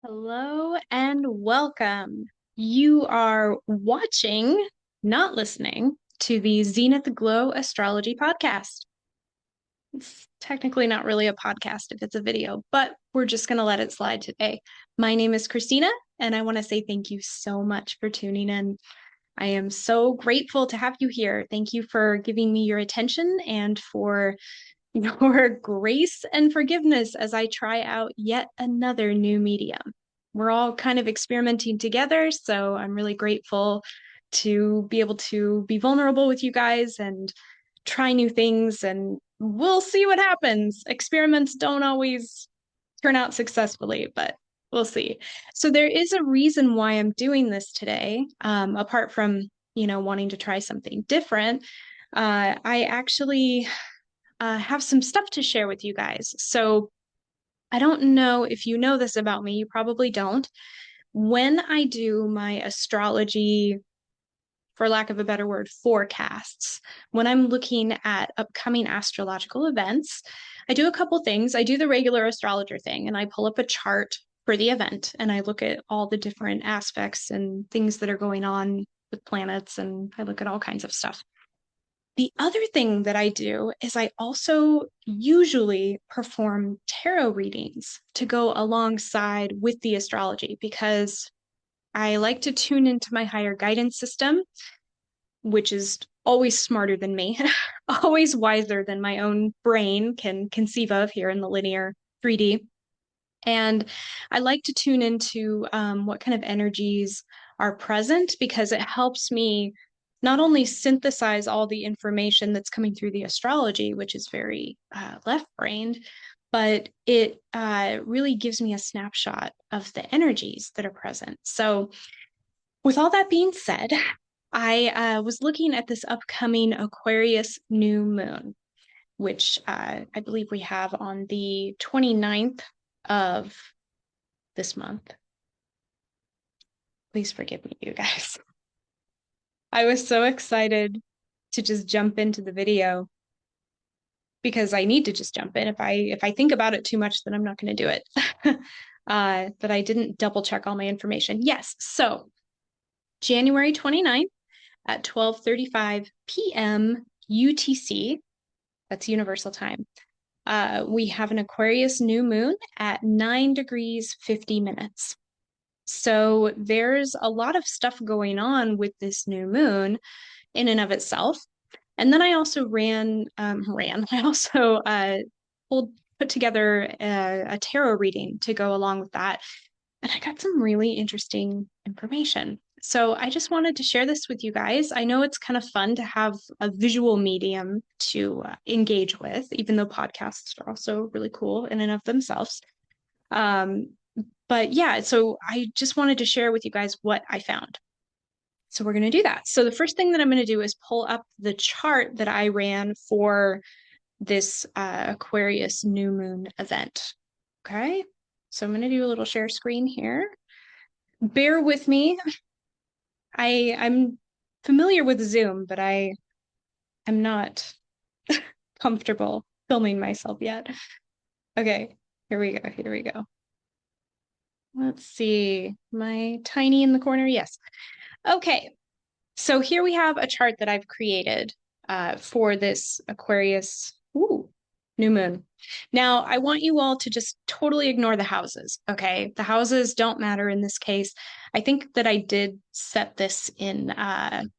Hello and welcome. You are watching, not listening, to the Zenith Glow Astrology podcast. It's technically not really a podcast if it's a video, but we're just going to let it slide today. My name is Christina, and I want to say thank you so much for tuning in. I am so grateful to have you here. Thank you for giving me your attention and for your grace and forgiveness as I try out yet another new medium. We're all kind of experimenting together, so I'm really grateful to be able to be vulnerable with you guys and try new things, and we'll see what happens. Experiments don't always turn out successfully, but we'll see. So there is a reason why I'm doing this today, apart from, wanting to try something different. I actually have some stuff to share with you guys. So I don't know if you know this about me, you probably don't. When I do my astrology, for lack of a better word, forecasts, when I'm looking at upcoming astrological events, I do a couple things. I do the regular astrologer thing and I pull up a chart for the event and I look at all the different aspects and things that are going on with planets, and I look at all kinds of stuff. The other thing that I do is I also usually perform tarot readings to go alongside with the astrology because I like to tune into my higher guidance system, which is always smarter than me, always wiser than my own brain can conceive of here in the linear 3D. And I like to tune into what kind of energies are present because it helps me not only synthesize all the information that's coming through the astrology, which is very left-brained, but it really gives me a snapshot of the energies that are present. So, with all that being said, I was looking at this upcoming Aquarius new moon, which I believe we have on the 29th of this month. Please forgive me, you guys. I was so excited to just jump into the video because I need to just jump in. If I think about it too much, then I'm not going to do it. But I didn't double check all my information. Yes, so January 29th at 12:35 p.m. UTC, that's Universal Time. We have an Aquarius new moon at 9 degrees 50 minutes. So there's a lot of stuff going on with this new moon in and of itself. And then I also I also put together a tarot reading to go along with that. And I got some really interesting information. So I just wanted to share this with you guys. I know it's kind of fun to have a visual medium to engage with, even though podcasts are also really cool in and of themselves. But yeah, so I just wanted to share with you guys what I found. So we're going to do that. So the first thing that I'm going to do is pull up the chart that I ran for this Aquarius new moon event. Okay. So I'm going to do a little share screen here. Bear with me. I'm familiar with Zoom, but I'm not comfortable filming myself yet. Okay, here we go. Here we go. Let's see. Am I tiny in the corner? Yes. Okay. So here we have a chart that I've created for this Aquarius new moon. Now, I want you all to just totally ignore the houses, okay? The houses don't matter in this case. I think that I did set this in, I'm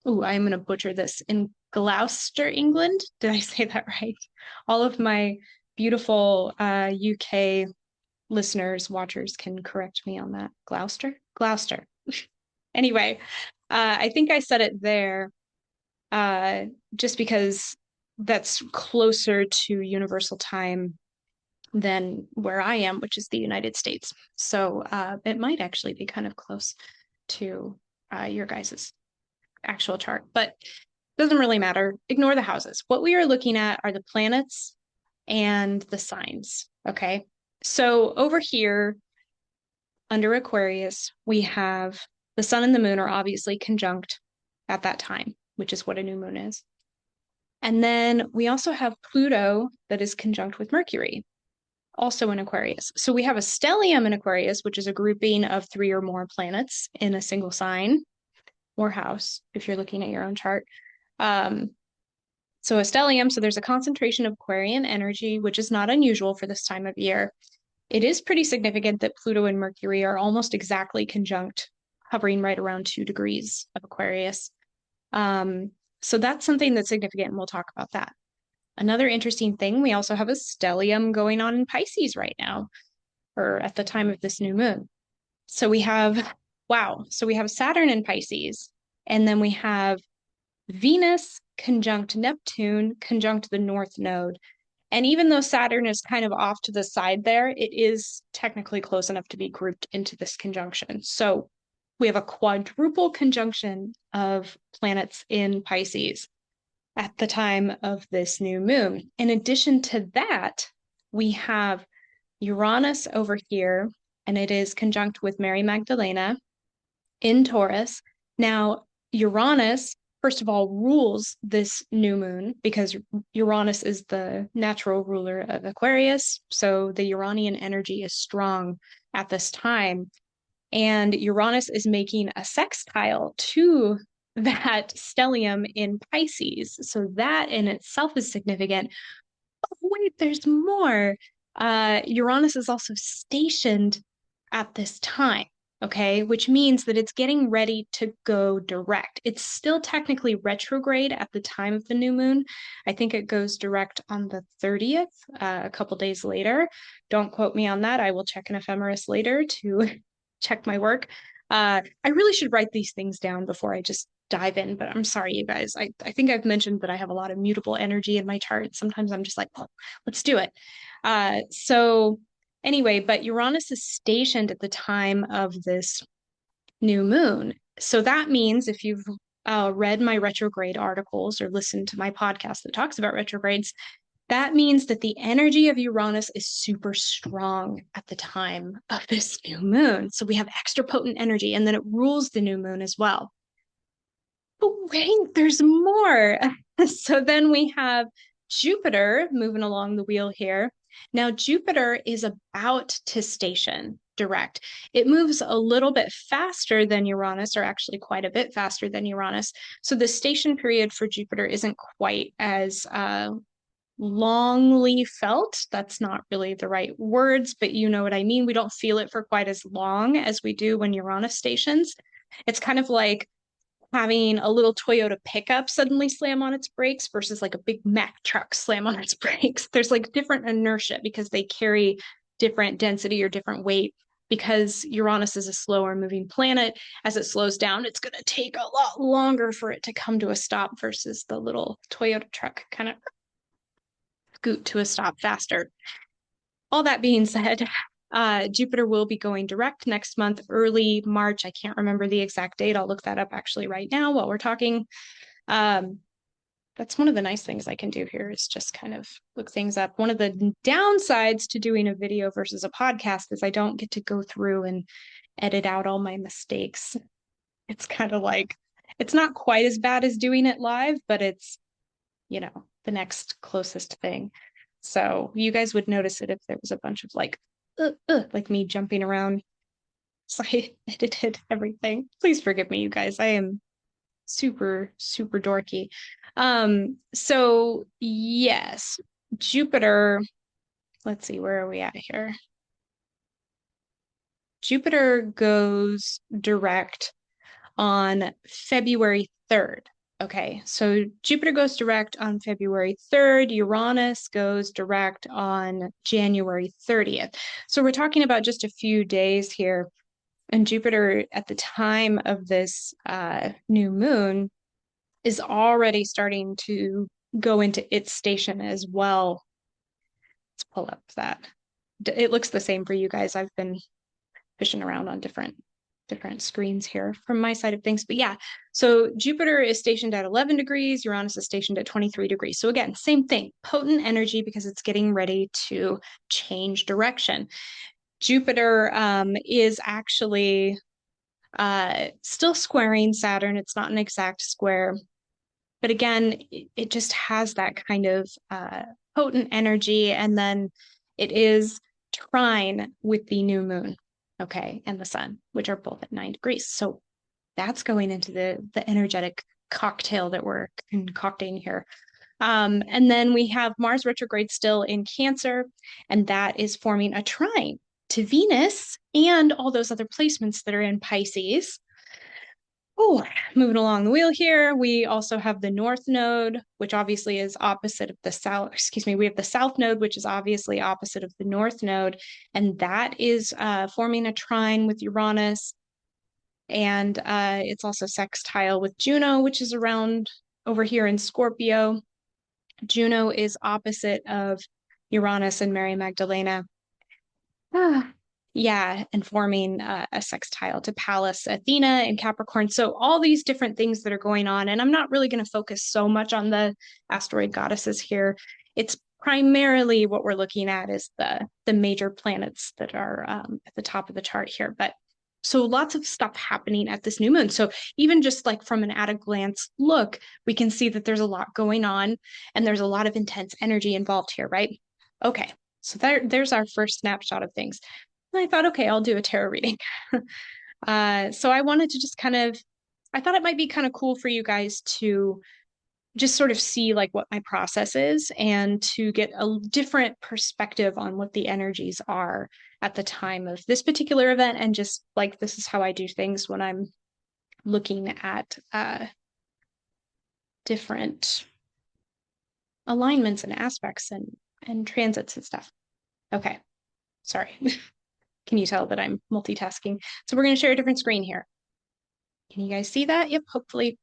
going to butcher this, in Gloucester, England. Did I say that right? All of my beautiful UK listeners, watchers can correct me on that. Gloucester? Gloucester. Anyway, I think I said it there just because that's closer to Universal Time than where I am, which is the United States. So it might actually be kind of close to your guys's actual chart, but it doesn't really matter. Ignore the houses. What we are looking at are the planets and the signs, okay? So over here, under Aquarius, we have the sun and the moon are obviously conjunct at that time, which is what a new moon is. And then we also have Pluto that is conjunct with Mercury. also in Aquarius. So we have a stellium in Aquarius, which is a grouping of 3 or more planets in a single sign or house, if you're looking at your own chart. So a stellium, so there's a concentration of Aquarian energy, which is not unusual for this time of year. It is pretty significant that Pluto and Mercury are almost exactly conjunct, hovering right around 2 degrees of Aquarius. So that's something that's significant, and we'll talk about that. Another interesting thing, we also have a stellium going on in Pisces right now, or at the time of this new moon. So we have, wow, so we have Saturn in Pisces, and then we have Venus conjunct Neptune conjunct the North Node. And even though Saturn is kind of off to the side there, it is technically close enough to be grouped into this conjunction. So we have a quadruple conjunction of planets in Pisces at the time of this new moon. In addition to that, we have Uranus over here, and it is conjunct with Mary Magdalena in Taurus. Now, Uranus, first of all, rules this new moon because Uranus is the natural ruler of Aquarius. So the Uranian energy is strong at this time. And Uranus is making a sextile to that stellium in Pisces. So that in itself is significant. Oh, wait, there's more. Uranus is also stationed at this time, okay, which means that it's getting ready to go direct. It's still technically retrograde at the time of the new moon. I think it goes direct on the 30th, a couple days later. Don't quote me on that. I will check an ephemeris later to check my work. I really should write these things down before I just dive in, but I'm sorry, you guys. I think I've mentioned that I have a lot of mutable energy in my chart. Sometimes I'm just like, oh, let's do it. So anyway, but Uranus is stationed at the time of this new moon. So that means if you've read my retrograde articles or listened to my podcast that talks about retrogrades, that means that the energy of Uranus is super strong at the time of this new moon. So we have extra potent energy, and then it rules the new moon as well. But wait, there's more. So then we have Jupiter moving along the wheel here. Now, Jupiter is about to station direct. It moves a little bit faster than Uranus, or actually quite a bit faster than Uranus. So the station period for Jupiter isn't quite as longly felt. That's not really the right words, but you know what I mean. We don't feel it for quite as long as we do when Uranus stations. It's kind of like having a little Toyota pickup suddenly slam on its brakes versus like a big Mack truck slam on its brakes. There's like different inertia because they carry different density or different weight. Because Uranus is a slower moving planet, as it slows down, it's going to take a lot longer for it to come to a stop versus the little Toyota truck kind of scoot to a stop faster. All that being said, Jupiter will be going direct next month, early March. I can't remember the exact date. I'll look that up actually right now while we're talking. That's one of the nice things I can do here is just kind of look things up. One of the downsides to doing a video versus a podcast is I don't get to go through and edit out all my mistakes. It's kind of like, it's not quite as bad as doing it live, but it's, the next closest thing. So you guys would notice it if there was a bunch of like me jumping around. So I edited everything. Please forgive me, you guys. I am super, super dorky. So yes, Jupiter, let's see, where are we at here? Jupiter goes direct on February 3rd. Okay, so Jupiter goes direct on February 3rd. Uranus goes direct on January 30th. So we're talking about just a few days here. And Jupiter, at the time of this new moon, is already starting to go into its station as well. Let's pull up that. It looks the same for you guys. I've been fishing around on different screens here from my side of things. But yeah, so Jupiter is stationed at 11 degrees, Uranus is stationed at 23 degrees. So again, same thing, potent energy because it's getting ready to change direction. Jupiter is actually still squaring Saturn. It's not an exact square. But again, it just has that kind of potent energy. And then It is trine with the new moon, okay, and the sun, which are both at 9 degrees. So that's going into the energetic cocktail that we're concocting here. And then we have Mars retrograde still in Cancer, and that is forming a trine to Venus and all those other placements that are in Pisces. Oh, moving along the wheel here, we also have the North Node, which obviously is opposite of the South. Excuse me, we have the South Node, which is obviously opposite of the North Node, and that is forming a trine with Uranus. And it's also sextile with Juno, which is around over here in Scorpio. Juno is opposite of Uranus and Mary Magdalena. Ah, yeah, and forming a sextile to Pallas, Athena, and Capricorn. So all these different things that are going on, and I'm not really going to focus so much on the asteroid goddesses here. It's primarily what we're looking at is the major planets that are at the top of the chart here. But so lots of stuff happening at this new moon. So even just like from an at a glance look, we can see that there's a lot going on and there's a lot of intense energy involved here, right? Okay, so there's our first snapshot of things. And I thought, okay, I'll do a tarot reading. So I wanted to just I thought it might be kind of cool for you guys to just sort of see like what my process is and to get a different perspective on what the energies are at the time of this particular event. And just like, this is how I do things when I'm looking at different alignments and aspects and transits and stuff. Okay, sorry. Can you tell that I'm multitasking? So we're going to share a different screen here. Can you guys see that? Yep, hopefully.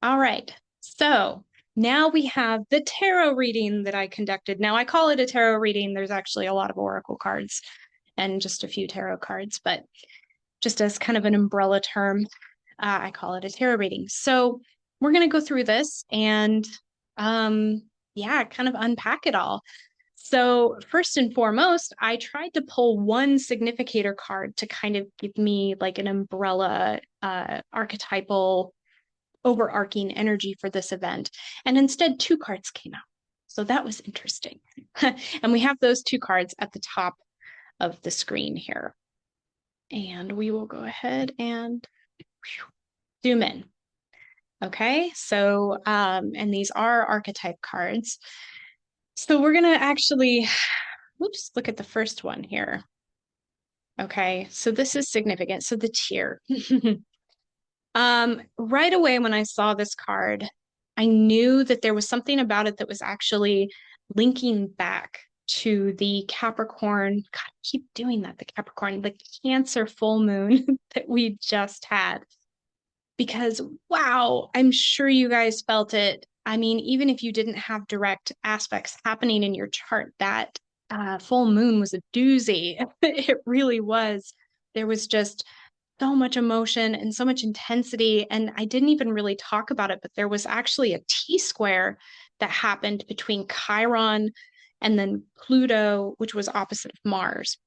All right. So now we have the tarot reading that I conducted. Now I call it a tarot reading. There's actually a lot of oracle cards and just a few tarot cards, but just as kind of an umbrella term, I call it a tarot reading. So we're going to go through this and yeah, kind of unpack it all. So first and foremost, I tried to pull one significator card to kind of give me like an umbrella archetypal overarching energy for this event. And instead, two cards came out. So that was interesting. And we have those two cards at the top of the screen here. And we will go ahead and zoom in. Okay, so, and these are archetype cards. So we're going to actually, oops, look at the first one here. Okay, so this is significant. So the tear. Right away when I saw this card, I knew that there was something about it that was actually linking back to the Capricorn. God, I keep doing that, the Capricorn, the Cancer full moon that we just had. Because, wow, I'm sure you guys felt it. I mean, even if you didn't have direct aspects happening in your chart, that full moon was a doozy. It really was. There was just so much emotion and so much intensity. And I didn't even really talk about it, but there was actually a T-square that happened between Chiron and then Pluto, which was opposite of Mars.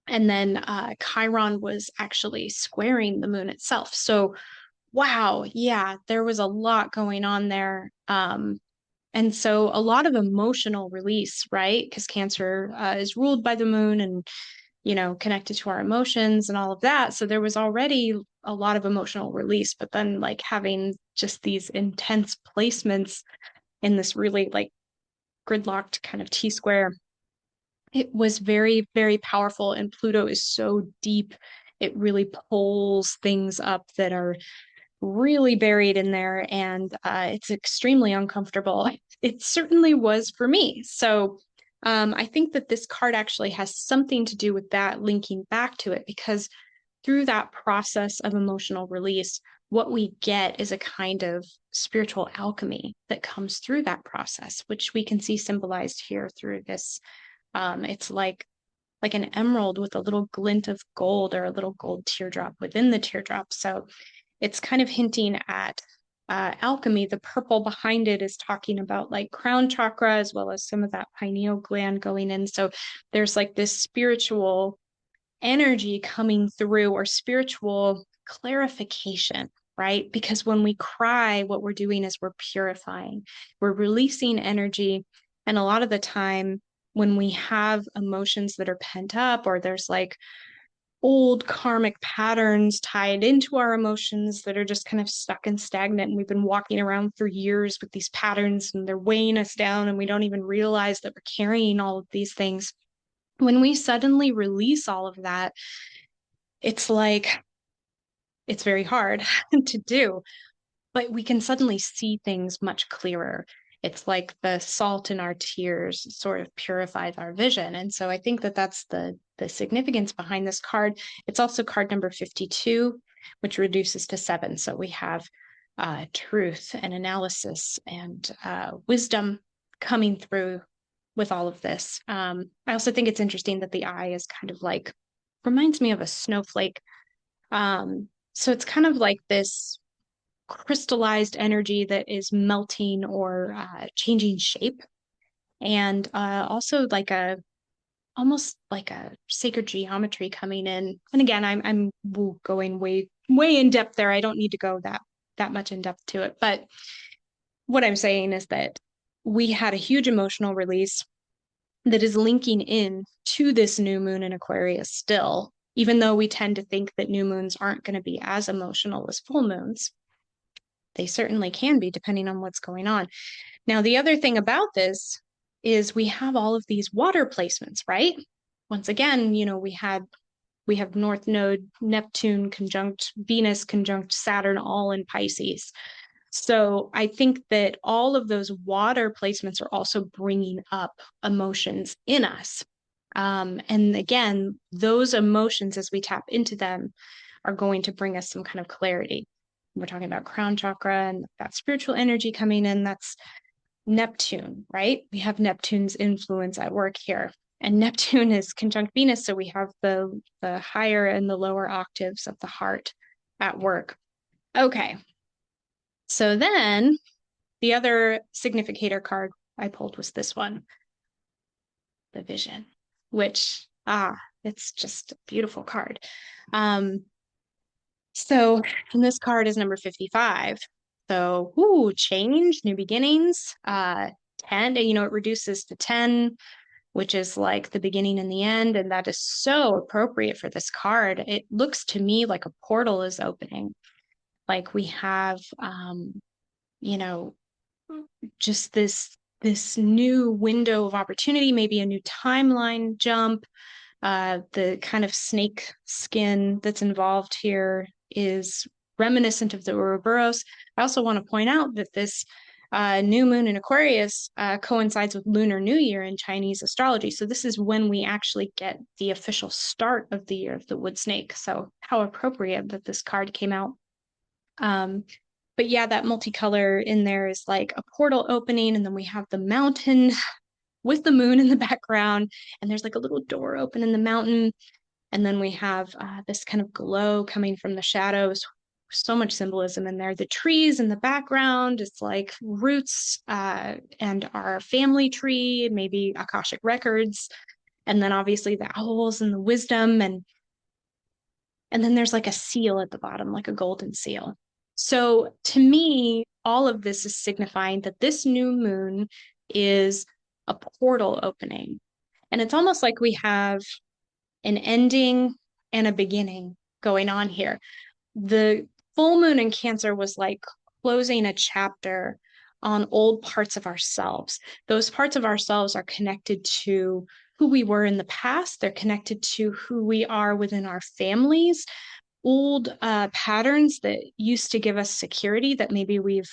And then Chiron was actually squaring the moon itself. So, wow, yeah, there was a lot going on there. And so a lot of emotional release, right? Because Cancer is ruled by the moon and connected to our emotions and all of that. So there was already a lot of emotional release, but then like having just these intense placements in this really like gridlocked kind of T-square, it was very, very powerful. And Pluto is so deep, it really pulls things up that are really buried in there, and it's extremely uncomfortable. It certainly was for me. So I think that this card actually has something to do with that, linking back to it, because through that process of emotional release, what we get is a kind of spiritual alchemy that comes through that process, which we can see symbolized here through this. It's like an emerald with a little glint of gold or a little gold teardrop within the teardrop. So it's kind of hinting at alchemy. The purple behind it is talking about like crown chakra as well as some of that pineal gland going in. So there's like this spiritual energy coming through, or spiritual clarification, right? Because when we cry, what we're doing is we're purifying, we're releasing energy. And a lot of the time, when we have emotions that are pent up, or there's like old karmic patterns tied into our emotions that are just kind of stuck and stagnant. And we've been walking around for years with these patterns and they're weighing us down and we don't even realize that we're carrying all of these things. When we suddenly release all of that, it's like, it's very hard to do, but we can suddenly see things much clearer. It's like the salt in our tears sort of purifies our vision. And so I think that that's the significance behind this card. It's also card number 52, which reduces to 7. So we have truth and analysis and wisdom coming through with all of this. I also think it's interesting that the eye is kind of like, reminds me of a snowflake. So it's kind of like this crystallized energy that is melting or changing shape, and also like a almost like a sacred geometry coming in. And again, I'm going way in depth there. I don't need to go that much in depth to it, but what I'm saying is that we had a huge emotional release that is linking in to this new moon in Aquarius still, even though we tend to think that new moons aren't going to be as emotional as full moons. They certainly can be, depending on what's going on. Now, the other thing about this is we have all of these water placements, right? Once again, we have North Node, Neptune conjunct Venus, conjunct Saturn, all in Pisces. So I think that all of those water placements are also bringing up emotions in us. And again, those emotions, as we tap into them, are going to bring us some kind of clarity. We're talking about crown chakra and that spiritual energy coming in. That's Neptune, right? We have Neptune's influence at work here. And Neptune is conjunct Venus, so we have the higher and the lower octaves of the heart at work. Okay. So then the other significator card I pulled was this one, the Vision, which, it's just a beautiful card. So, and this card is number 55. So, change, new beginnings. 10, it reduces to 10, which is like the beginning and the end. And that is so appropriate for this card. It looks to me like a portal is opening. Like we have, you know, just this new window of opportunity, maybe a new timeline jump. The kind of snake skin that's involved here is reminiscent of the Ouroboros. I also want to point out that this new moon in Aquarius coincides with Lunar New Year in Chinese astrology. So this is when we actually get the official start of the year of the wood snake. So how appropriate that this card came out. But yeah, that multicolor in there is like a portal opening, and then we have the mountain with the moon in the background, and there's like a little door open in the mountain. And then we have this kind of glow coming from the shadows. So much symbolism in there. The trees in the background, it's like roots and our family tree, maybe Akashic records. And then obviously the owls and the wisdom. And then there's like a seal at the bottom, like a golden seal. So to me, all of this is signifying that this new moon is a portal opening. And it's almost like we have an ending and a beginning going on here. The full moon in Cancer was like closing a chapter on old parts of ourselves. Those parts of ourselves are connected to who we were in the past. They're connected to who we are within our families, old patterns that used to give us security that maybe we've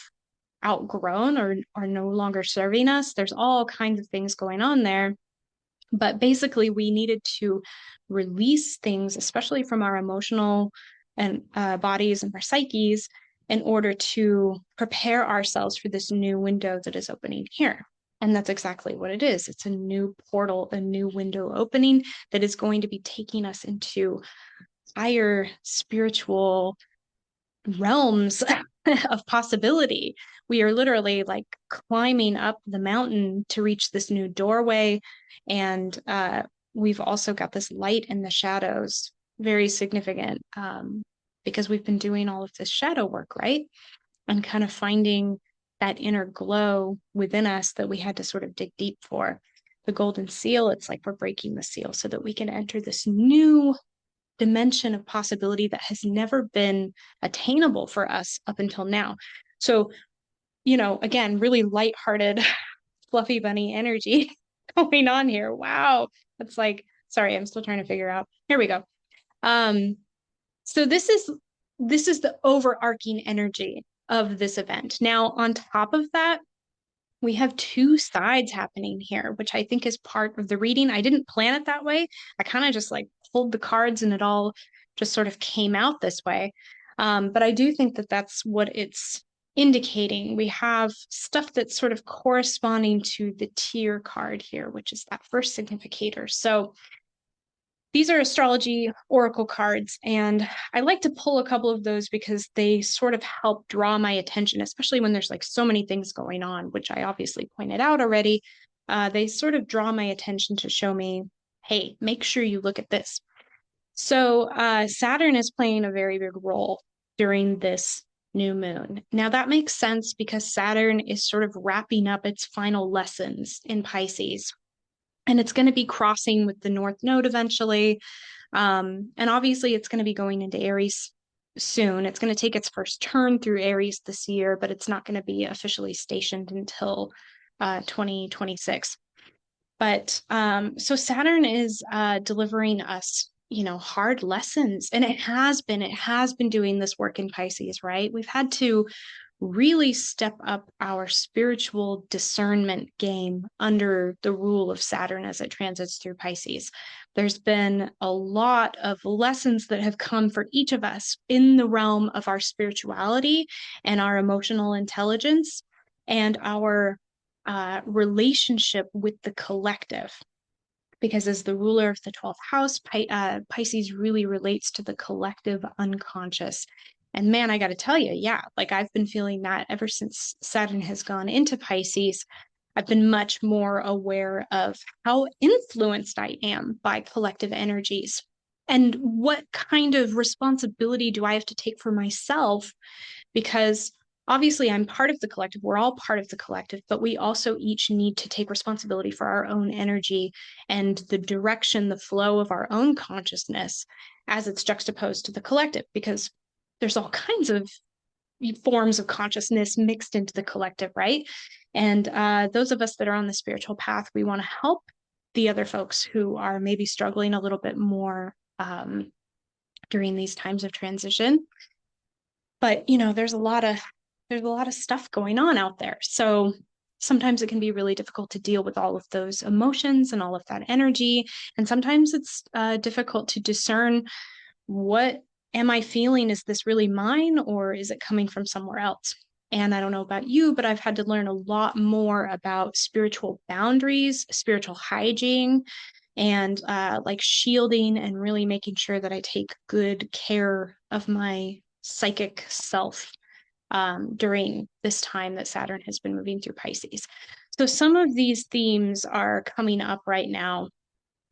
outgrown or are no longer serving us. There's all kinds of things going on there. But basically, we needed to release things, especially from our emotional and bodies and our psyches, in order to prepare ourselves for this new window that is opening here. And that's exactly what it is. It's a new portal, a new window opening that is going to be taking us into higher spiritual realms of possibility. We are literally like climbing up the mountain to reach this new doorway. And we've also got this light in the shadows, very significant, because we've been doing all of this shadow work, right? And kind of finding that inner glow within us that we had to sort of dig deep for. the golden seal, it's like we're breaking the seal so that we can enter this new dimension of possibility that has never been attainable for us up until now. So, again, really lighthearted, fluffy bunny energy going on here. Wow. That's like, sorry, I'm still trying to figure out. Here we go. So this is the overarching energy of this event. Now, on top of that, we have two sides happening here, which I think is part of the reading. I didn't plan it that way. I kind of just like pulled the cards and it all just sort of came out this way. But I do think that that's what it's indicating. We have stuff that's sort of corresponding to the tier card here, which is that first significator. So these are astrology oracle cards, and I like to pull a couple of those because they sort of help draw my attention, especially when there's like so many things going on, which I obviously pointed out already. They sort of draw my attention to show me, hey, make sure you look at this. So Saturn is playing a very big role during this new moon. Now that makes sense because Saturn is sort of wrapping up its final lessons in Pisces. And it's going to be crossing with the North Node eventually. And obviously, it's going to be going into Aries soon. It's going to take its first turn through Aries this year, but it's not going to be officially stationed until 2026. But so Saturn is delivering us, hard lessons. And it has been doing this work in Pisces, right? We've had to really step up our spiritual discernment game under the rule of Saturn as it transits through Pisces. There's been a lot of lessons that have come for each of us in the realm of our spirituality and our emotional intelligence and our relationship with the collective. Because as the ruler of the 12th house, Pisces really relates to the collective unconscious. And man, I got to tell you, yeah, like I've been feeling that ever since Saturn has gone into Pisces. I've been much more aware of how influenced I am by collective energies and what kind of responsibility do I have to take for myself, because obviously I'm part of the collective. We're all part of the collective, but we also each need to take responsibility for our own energy and the direction, the flow of our own consciousness as it's juxtaposed to the collective, because there's all kinds of forms of consciousness mixed into the collective, right? And those of us that are on the spiritual path, we want to help the other folks who are maybe struggling a little bit more during these times of transition. But there's a lot of stuff going on out there. So sometimes it can be really difficult to deal with all of those emotions and all of that energy. And sometimes it's difficult to discern, what am I feeling? Is this really mine, or is it coming from somewhere else? And I don't know about you, but I've had to learn a lot more about spiritual boundaries, spiritual hygiene, and like shielding and really making sure that I take good care of my psychic self during this time that Saturn has been moving through Pisces. So some of these themes are coming up right now.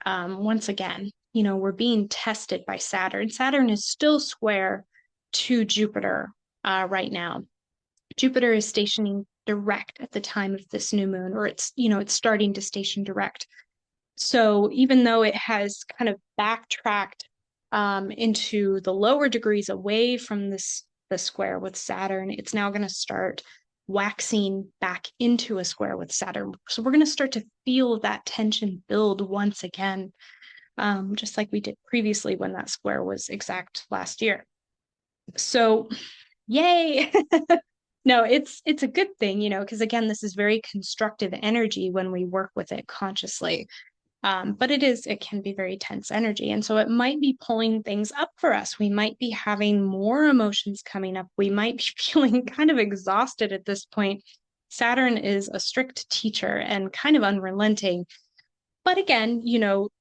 Once again, we're being tested by Saturn. Saturn is still square to Jupiter right now. Jupiter is stationing direct at the time of this new moon, or it's starting to station direct. So even though it has kind of backtracked into the lower degrees away from the square with Saturn, it's now going to start waxing back into a square with Saturn. So we're going to start to feel that tension build once again, just like we did previously when that square was exact last year. So yay. No, it's a good thing, because again, this is very constructive energy when we work with it consciously. But it can be very tense energy. And so it might be pulling things up for us. We might be having more emotions coming up. We might be feeling kind of exhausted at this point. Saturn is a strict teacher and kind of unrelenting. But again,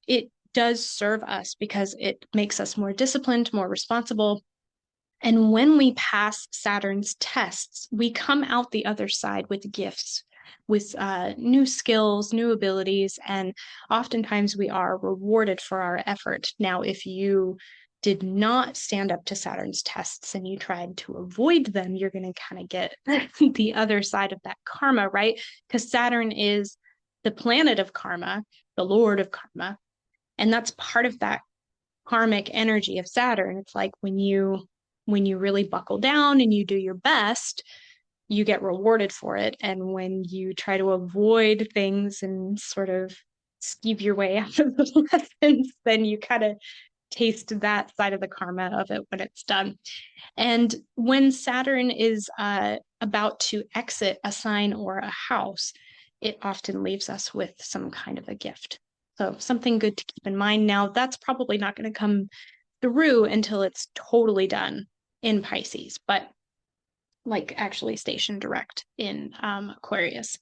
it does serve us because it makes us more disciplined, more responsible. And when we pass Saturn's tests, we come out the other side with gifts, with new skills, new abilities, and oftentimes we are rewarded for our effort. Now, if you did not stand up to Saturn's tests and you tried to avoid them, you're going to kind of get the other side of that karma, right? Because Saturn is the planet of karma, the Lord of karma. And that's part of that karmic energy of Saturn. It's like when you really buckle down and you do your best, you get rewarded for it. And when you try to avoid things and sort of skeeve your way out of the lessons, then you kind of taste that side of the karma of it when it's done. And when Saturn is about to exit a sign or a house, it often leaves us with some kind of a gift. So something good to keep in mind. Now, that's probably not going to come through until it's totally done in Pisces, but like actually stationed direct in Aquarius.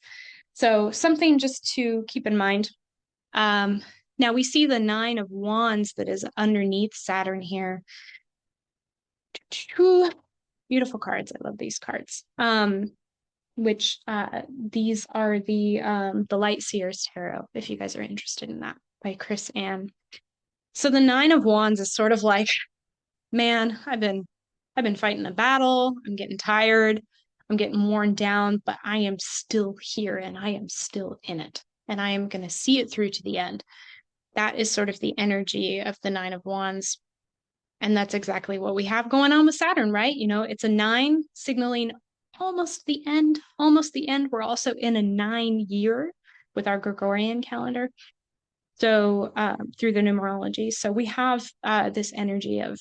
So something just to keep in mind. Now we see the 9 of Wands that is underneath Saturn here. Two beautiful cards. I love these cards. Which these are the Light Seers Tarot, if you guys are interested in that, by Chris Ann. So the 9 of Wands is sort of like, man, I've been fighting a battle. I'm getting tired. I'm getting worn down, but I am still here and I am still in it. And I am going to see it through to the end. That is sort of the energy of the 9 of Wands. And that's exactly what we have going on with Saturn, right? You know, it's a 9 signaling almost the end, almost the end. We're also in a 9-year with our Gregorian calendar. So through the numerology. So we have this energy of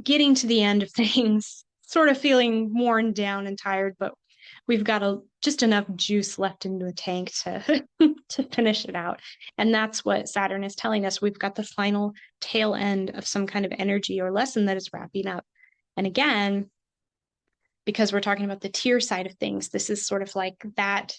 getting to the end of things, sort of feeling worn down and tired, but we've got just enough juice left in the tank to to finish it out. And that's what Saturn is telling us. We've got the final tail end of some kind of energy or lesson that is wrapping up. And again, because we're talking about the tier side of things, this is sort of like that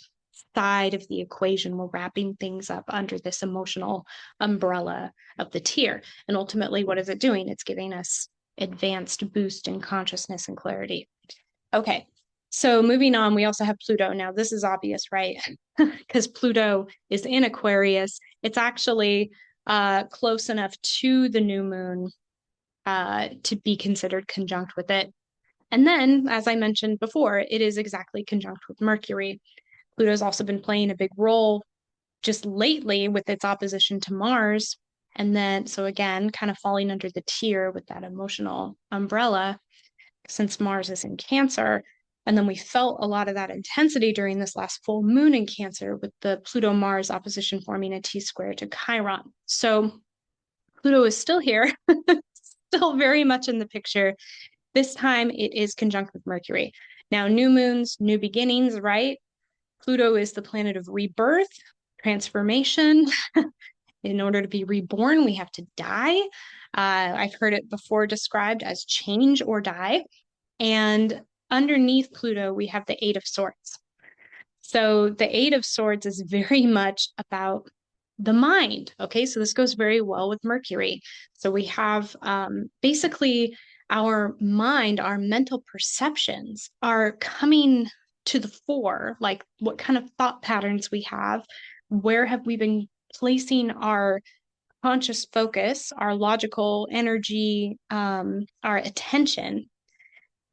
side of the equation. We're wrapping things up under this emotional umbrella of the tier. And ultimately, what is it doing? It's giving us advanced boost in consciousness and clarity. Okay, so moving on, we also have Pluto. Now, this is obvious, right? Because Pluto is in Aquarius. It's actually close enough to the new moon to be considered conjunct with it. And then, as I mentioned before, it is exactly conjunct with Mercury. Pluto's also been playing a big role just lately with its opposition to Mars. And then, so again, kind of falling under the tier with that emotional umbrella, since Mars is in Cancer. And then we felt a lot of that intensity during this last full moon in Cancer with the Pluto-Mars opposition forming a T-square to Chiron. So Pluto is still here, still very much in the picture. This time it is conjunct with Mercury. Now, new moons, new beginnings, right? Pluto is the planet of rebirth, transformation. In order to be reborn, we have to die. I've heard it before described as change or die. And underneath Pluto, we have the 8 of Swords. So the 8 of Swords is very much about the mind. Okay, so this goes very well with Mercury. So we have basically our mind, our mental perceptions are coming to the fore, like what kind of thought patterns we have, where have we been placing our conscious focus, our logical energy, our attention,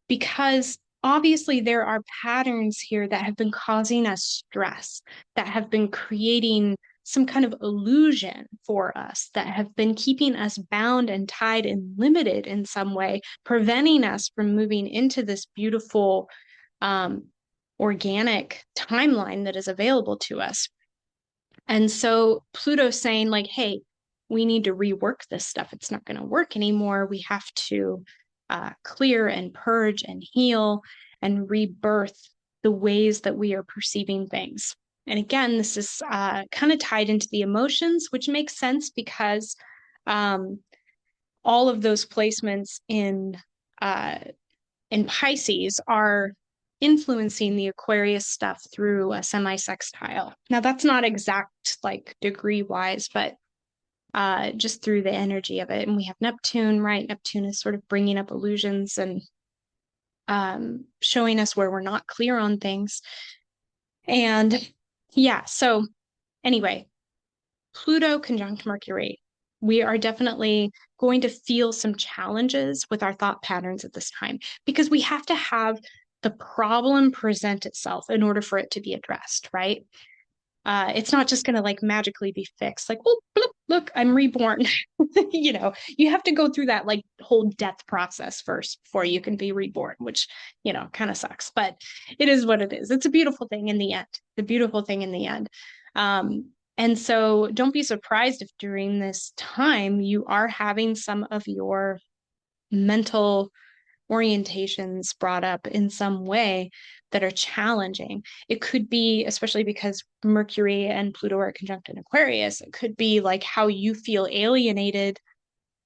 because obviously there are patterns here that have been causing us stress, that have been creating some kind of illusion for us, that have been keeping us bound and tied and limited in some way, preventing us from moving into this beautiful organic timeline that is available to us. And so Pluto's saying, like, hey, we need to rework this stuff. It's not going to work anymore. We have to clear and purge and heal and rebirth the ways that we are perceiving things. And again, this is kind of tied into the emotions, which makes sense because all of those placements in Pisces are influencing the Aquarius stuff through a semi-sextile. Now, that's not exact, like degree-wise, but just through the energy of it. And we have Neptune, right? Neptune is sort of bringing up illusions and showing us where we're not clear on things. And yeah, so anyway, Pluto conjunct Mercury. We are definitely going to feel some challenges with our thought patterns at this time because we have to have the problem present itself in order for it to be addressed, right? It's not just going to like magically be fixed. Like, oh, bloop, look, I'm reborn. You know, you have to go through that like whole death process first before you can be reborn, which, you know, kind of sucks, but it is what it is. It's a beautiful thing in the end. The beautiful thing in the end. And so don't be surprised if during this time you are having some of your mental orientations brought up in some way that are challenging. It could be, especially because Mercury and Pluto are conjunct in Aquarius, it could be like how you feel alienated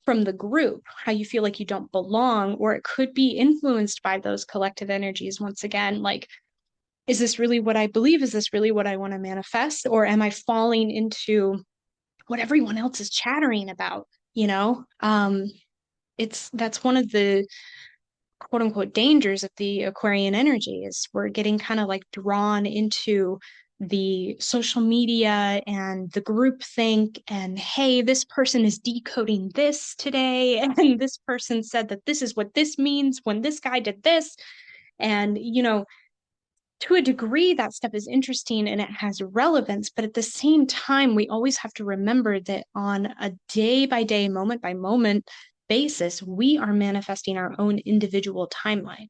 from the group, how you feel like you don't belong, or it could be influenced by those collective energies. Once again, like, is this really what I believe? Is this really what I want to manifest? Or am I falling into what everyone else is chattering about? You know, that's one of the quote unquote dangers of the Aquarian energy is we're getting kind of like drawn into the social media and the group think and hey, this person is decoding this today and this person said that this is what this means when this guy did this. And you know, to a degree that stuff is interesting and it has relevance, but at the same time we always have to remember that on a day by day, moment by moment basis, we are manifesting our own individual timeline.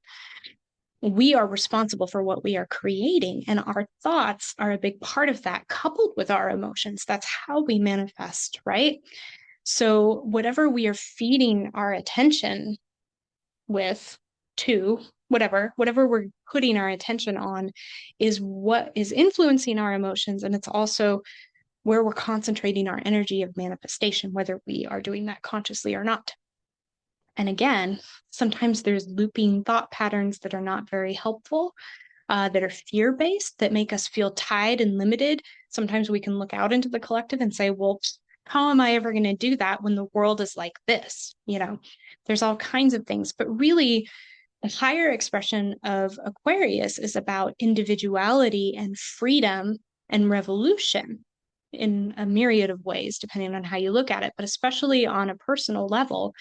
We are responsible for what we are creating, and our thoughts are a big part of that, coupled with our emotions. That's how we manifest, right? So, whatever we are feeding our attention with, to whatever we're putting our attention on, is what is influencing our emotions. And it's also where we're concentrating our energy of manifestation, whether we are doing that consciously or not. And again, sometimes there's looping thought patterns that are not very helpful, that are fear-based, that make us feel tied and limited. Sometimes we can look out into the collective and say, well, how am I ever going to do that when the world is like this? You know, there's all kinds of things. But really, the higher expression of Aquarius is about individuality and freedom and revolution in a myriad of ways, depending on how you look at it, but especially on a personal level.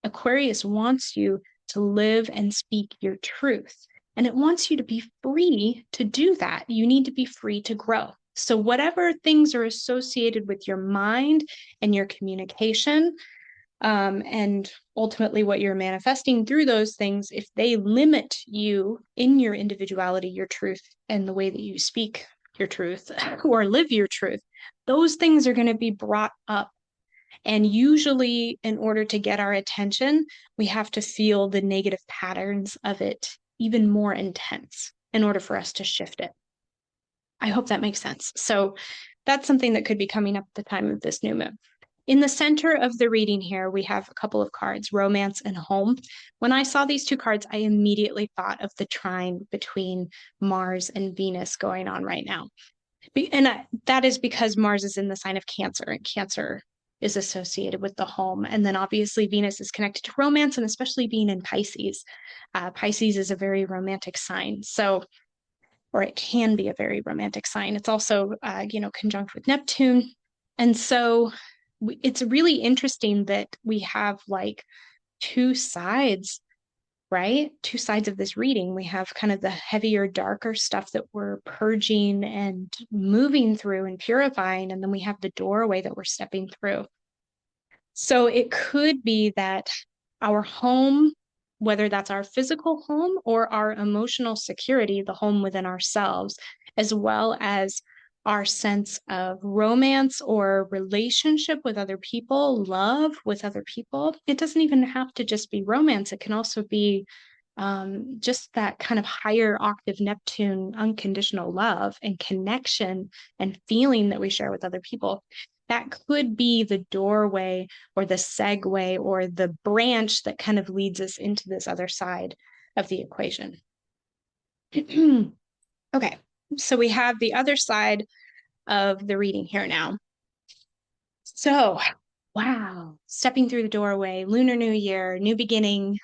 Aquarius wants you to live and speak your truth. And it wants you to be free to do that. You need to be free to grow. So, whatever things are associated with your mind and your communication, and ultimately what you're manifesting through those things, if they limit you in your individuality, your truth, and the way that you speak your truth or live your truth, those things are going to be brought up. And usually, in order to get our attention, we have to feel the negative patterns of it even more intense in order for us to shift it. I hope that makes sense. So that's something that could be coming up at the time of this new moon. In the center of the reading here, we have a couple of cards, romance and home. When I saw these two cards, I immediately thought of the trine between Mars and Venus going on right now. And that is because Mars is in the sign of Cancer, and Cancer is associated with the home. And then obviously Venus is connected to romance, and especially being in Pisces. Pisces is a very romantic sign. So, or it can be a very romantic sign. It's also, conjunct with Neptune. And so it's really interesting that we have like two sides, right? Two sides of this reading. We have kind of the heavier, darker stuff that we're purging and moving through and purifying. And then we have the doorway that we're stepping through. So it could be that our home, whether that's our physical home or our emotional security, the home within ourselves, as well as our sense of romance or relationship with other people, love with other people. It doesn't even have to just be romance. It can also be just that kind of higher octave Neptune unconditional love and connection and feeling that we share with other people. That could be the doorway or the segue or the branch that kind of leads us into this other side of the equation. Okay, so we have the other side of the reading here now. So, wow, stepping through the doorway, Lunar New Year, new beginning,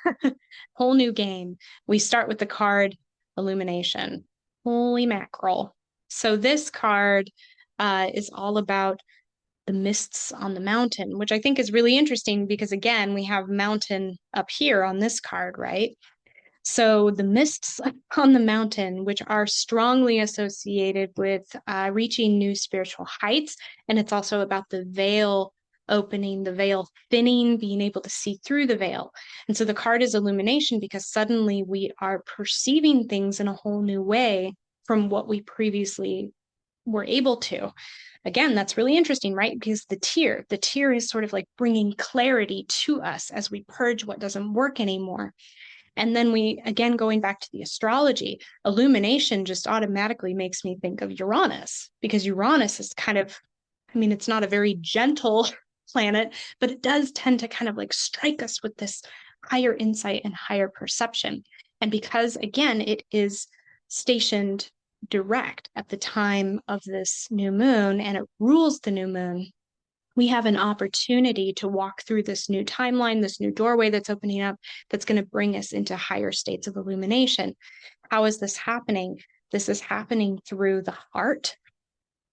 whole new game. We start with the card Illumination. Holy mackerel. So this card is all about the mists on the mountain, which I think is really interesting because, again, we have mountain up here on this card, right? So the mists on the mountain, which are strongly associated with reaching new spiritual heights, and it's also about the veil opening, the veil thinning, being able to see through the veil. And so the card is illumination because suddenly we are perceiving things in a whole new way from what we previously were able to. Again, that's really interesting, right? Because the tear is sort of like bringing clarity to us as we purge what doesn't work anymore. And then we, again, going back to the astrology, illumination just automatically makes me think of Uranus, because Uranus is kind of, I mean, it's not a very gentle planet, but it does tend to kind of like strike us with this higher insight and higher perception. And because, again, it is stationed direct at the time of this new moon and it rules the new moon, we have an opportunity to walk through this new timeline, this new doorway that's opening up, that's going to bring us into higher states of illumination. How is this happening? This is happening through the heart.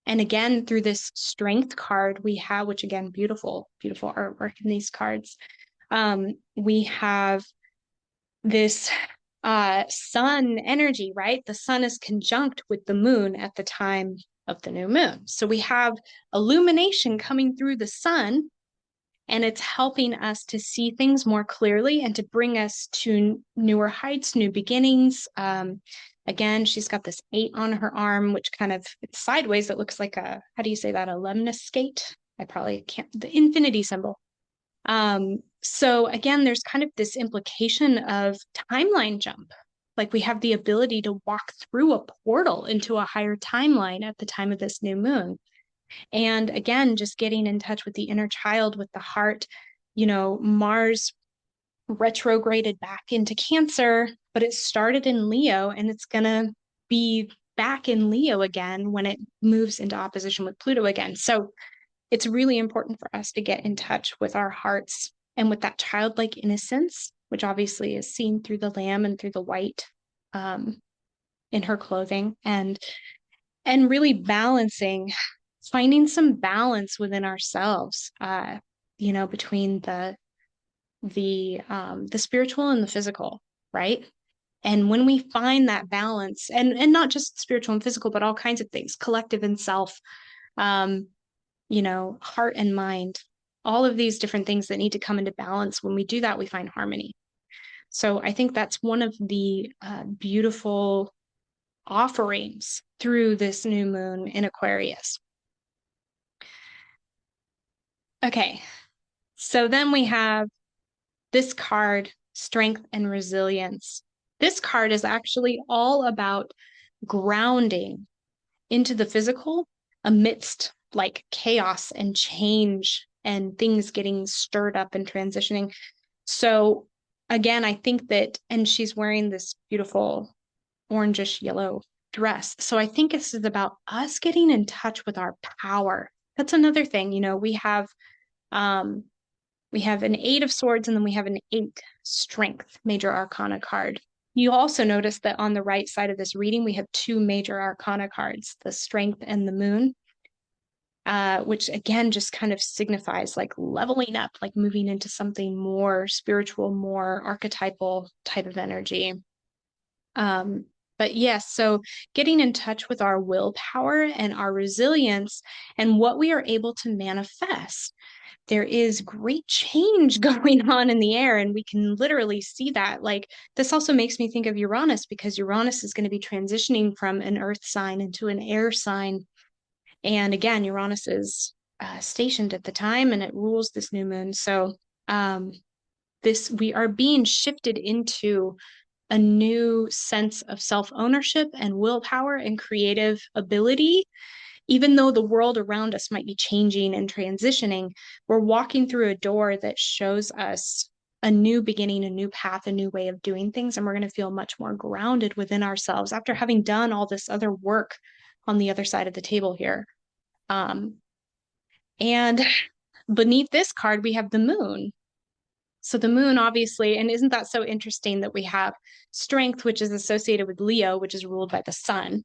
And again, through this strength card we have, which again, beautiful, beautiful artwork in these cards. We have this sun energy, right? The sun is conjunct with the moon at the time of the new moon. So we have illumination coming through the sun, and it's helping us to see things more clearly and to bring us to newer heights, new beginnings. Again, she's got this 8 on her arm, which kind of it's sideways. It looks like a, how do you say that? A lemniscate? I probably can't, the infinity symbol. So again, there's kind of this implication of timeline jump. Like we have the ability to walk through a portal into a higher timeline at the time of this new moon. And again, just getting in touch with the inner child, with the heart. You know, Mars retrograded back into Cancer, but it started in Leo and it's going to be back in Leo again when it moves into opposition with Pluto again. So it's really important for us to get in touch with our hearts and with that childlike innocence, which obviously is seen through the lamb and through the white in her clothing, and really balancing, finding some balance within ourselves, you know, between the spiritual and the physical, right? And when we find that balance, and not just spiritual and physical, but all kinds of things, collective and self, you know, heart and mind, all of these different things that need to come into balance. When we do that, we find harmony. So I think that's one of the beautiful offerings through this new moon in Aquarius. Okay, so then we have this card, Strength and Resilience. This card is actually all about grounding into the physical amidst like chaos and change and things getting stirred up and transitioning. So again, I think that, and she's wearing this beautiful orangish yellow dress. So I think this is about us getting in touch with our power. That's another thing, you know, we have an 8 of swords and then we have an 8 strength major arcana card. You also notice that on the right side of this reading, we have 2 major arcana cards, the strength and the moon, which again just kind of signifies like leveling up, like moving into something more spiritual, more archetypal type of energy. But yes, so getting in touch with our willpower and our resilience and what we are able to manifest. There is great change going on in the air, and we can literally see that. Like, this also makes me think of Uranus, because Uranus is going to be transitioning from an earth sign into an air sign. And again, Uranus is stationed at the time and it rules this new moon. So we are being shifted into a new sense of self-ownership and willpower and creative ability. Even though the world around us might be changing and transitioning, we're walking through a door that shows us a new beginning, a new path, a new way of doing things. And we're going to feel much more grounded within ourselves after having done all this other work on the other side of the table here. And beneath this card, we have the moon. So the moon, obviously, and isn't that so interesting that we have strength, which is associated with Leo, which is ruled by the sun.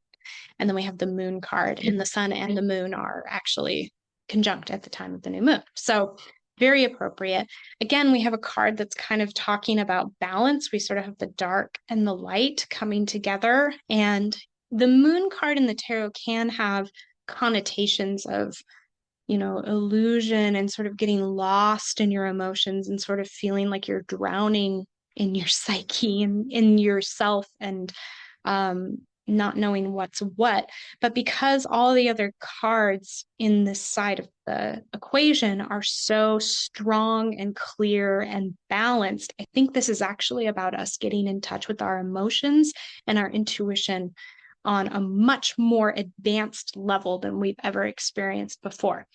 And then we have the moon card, and the sun and the moon are actually conjunct at the time of the new moon. So very appropriate. Again, we have a card that's kind of talking about balance. We sort of have the dark and the light coming together. And the moon card in the tarot can have connotations of, illusion and sort of getting lost in your emotions and sort of feeling like you're drowning in your psyche and in yourself and not knowing what's what. But because all the other cards in this side of the equation are so strong and clear and balanced, I think this is actually about us getting in touch with our emotions and our intuition on a much more advanced level than we've ever experienced before.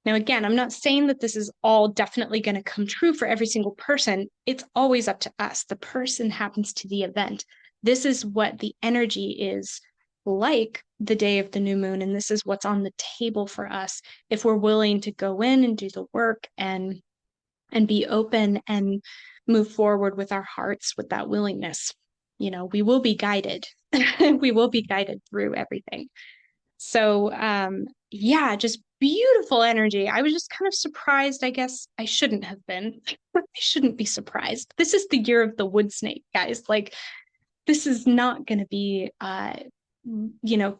Now, again, I'm not saying that this is all definitely going to come true for every single person. It's always up to us. The person happens to the event. This is what the energy is like the day of the new moon, and this is what's on the table for us if we're willing to go in and do the work and be open and move forward with our hearts with that willingness. We will be guided. We will be guided through everything. So, yeah, just beautiful energy. I was just kind of surprised. I guess I shouldn't have been. I shouldn't be surprised. This is the year of the wood snake, guys. Like, this is not going to be,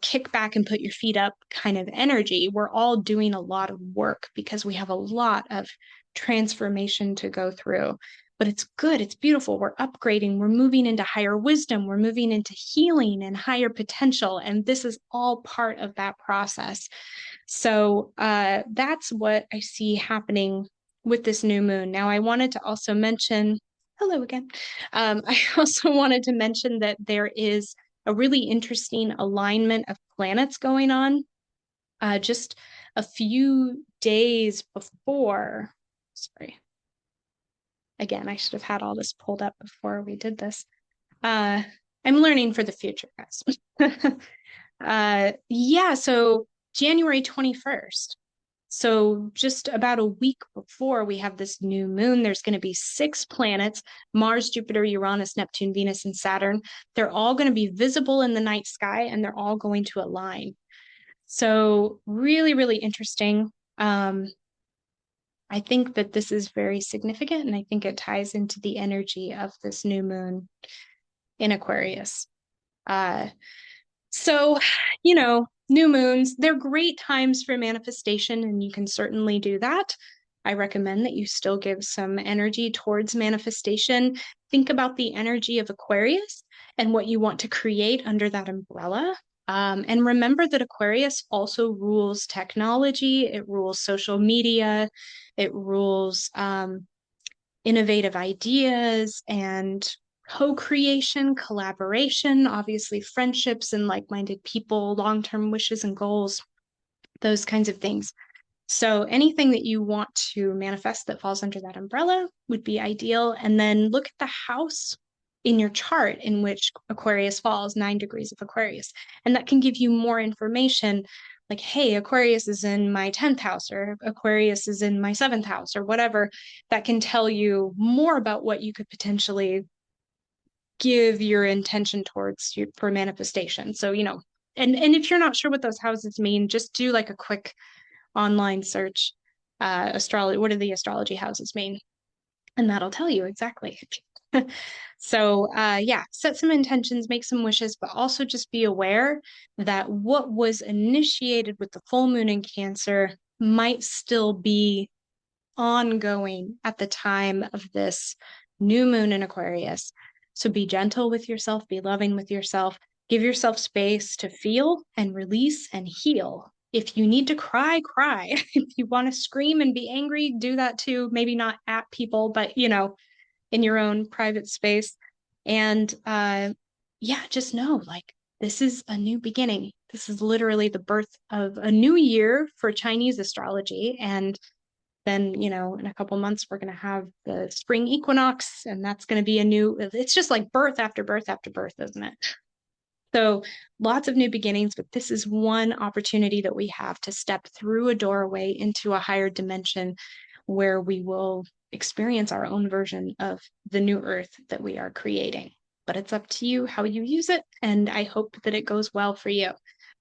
kick back and put your feet up kind of energy. We're all doing a lot of work because we have a lot of transformation to go through. But it's good. It's beautiful. We're upgrading. We're moving into higher wisdom. We're moving into healing and higher potential. And this is all part of that process. So that's what I see happening with this new moon. Now, I wanted to also mention, hello again. I also wanted to mention that there is a really interesting alignment of planets going on just a few days before. Sorry. Again, I should have had all this pulled up before we did this. I'm learning for the future, guys. Yeah, so January 21st. So just about a week before we have this new moon, there's going to be 6 planets, Mars, Jupiter, Uranus, Neptune, Venus, and Saturn. They're all going to be visible in the night sky and they're all going to align. So really, really interesting. I think that this is very significant and I think it ties into the energy of this new moon in Aquarius. So, new moons, they're great times for manifestation, and you can certainly do that. I recommend that you still give some energy towards manifestation. Think about the energy of Aquarius and what you want to create under that umbrella. And remember that Aquarius also rules technology, it rules social media, it rules innovative ideas and co-creation, collaboration, obviously friendships and like-minded people, long-term wishes and goals, those kinds of things. So anything that you want to manifest that falls under that umbrella would be ideal. And then look at the house in your chart in which Aquarius falls, 9 degrees of Aquarius. And that can give you more information like, hey, Aquarius is in my 10th house or Aquarius is in my 7th house or whatever. That can tell you more about what you could potentially give your intention towards for manifestation. So, and if you're not sure what those houses mean, just do like a quick online search, astrology, what do the astrology houses mean? And that'll tell you exactly. So, yeah, set some intentions, make some wishes, but also just be aware that what was initiated with the full moon in Cancer might still be ongoing at the time of this new moon in Aquarius. So be gentle with yourself, be loving with yourself, give yourself space to feel and release and heal. If you need to cry, cry. If you want to scream and be angry, do that too. Maybe not at people, but in your own private space. And yeah, just know like this is a new beginning. This is literally the birth of a new year for Chinese astrology. And then, in a couple months, we're going to have the spring equinox, and that's going to be it's just like birth after birth after birth, isn't it? So lots of new beginnings, but this is one opportunity that we have to step through a doorway into a higher dimension where we will experience our own version of the new earth that we are creating. But it's up to you how you use it, and I hope that it goes well for you.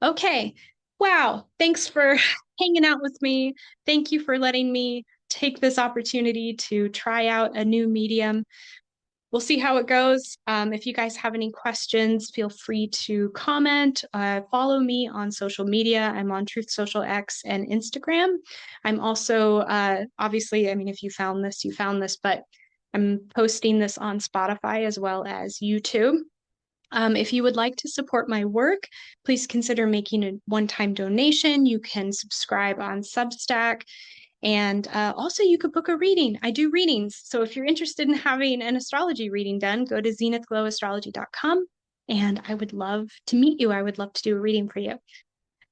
Okay. Wow. Thanks for hanging out with me. Thank you for letting me take this opportunity to try out a new medium. We'll see how it goes. If you guys have any questions, feel free to comment. Follow me on social media. I'm on Truth Social X and Instagram. I'm also, obviously, I mean, if you found this, you found this, but I'm posting this on Spotify as well as YouTube. If you would like to support my work, please consider making a one-time donation. You can subscribe on Substack. And also, you could book a reading. I do readings. So if you're interested in having an astrology reading done, go to zenithglowastrology.com. And I would love to meet you. I would love to do a reading for you.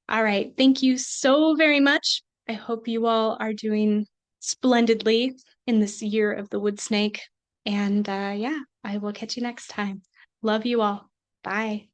All right. Thank you so very much. I hope you all are doing splendidly in this year of the wood snake. And yeah, I will catch you next time. Love you all. Bye.